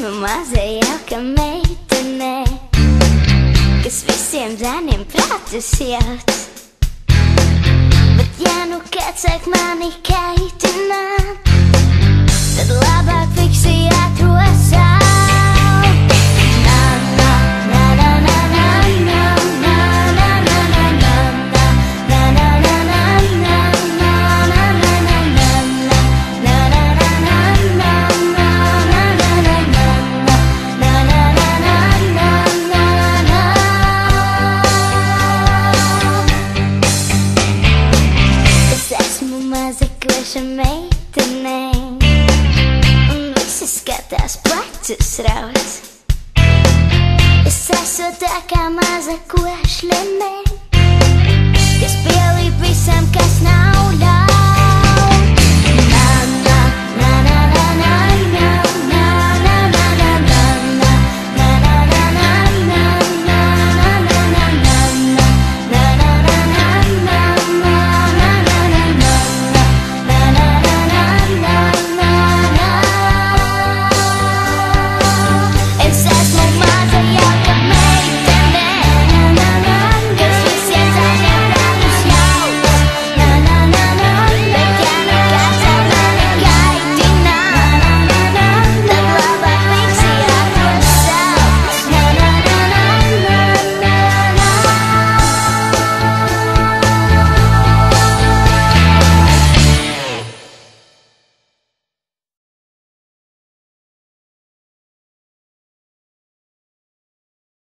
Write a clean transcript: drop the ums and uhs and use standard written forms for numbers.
esmu maza jauka meitene, kas visiem zēniem prātus jauc. Bet ja nu kāds sāk mani kaitināt, tad labāk fiksi atrosāt. Meitene, un visi skatās plecus raus. Es esmu tā kā maza košļene, kas pielīp visam, kas nav ļauts.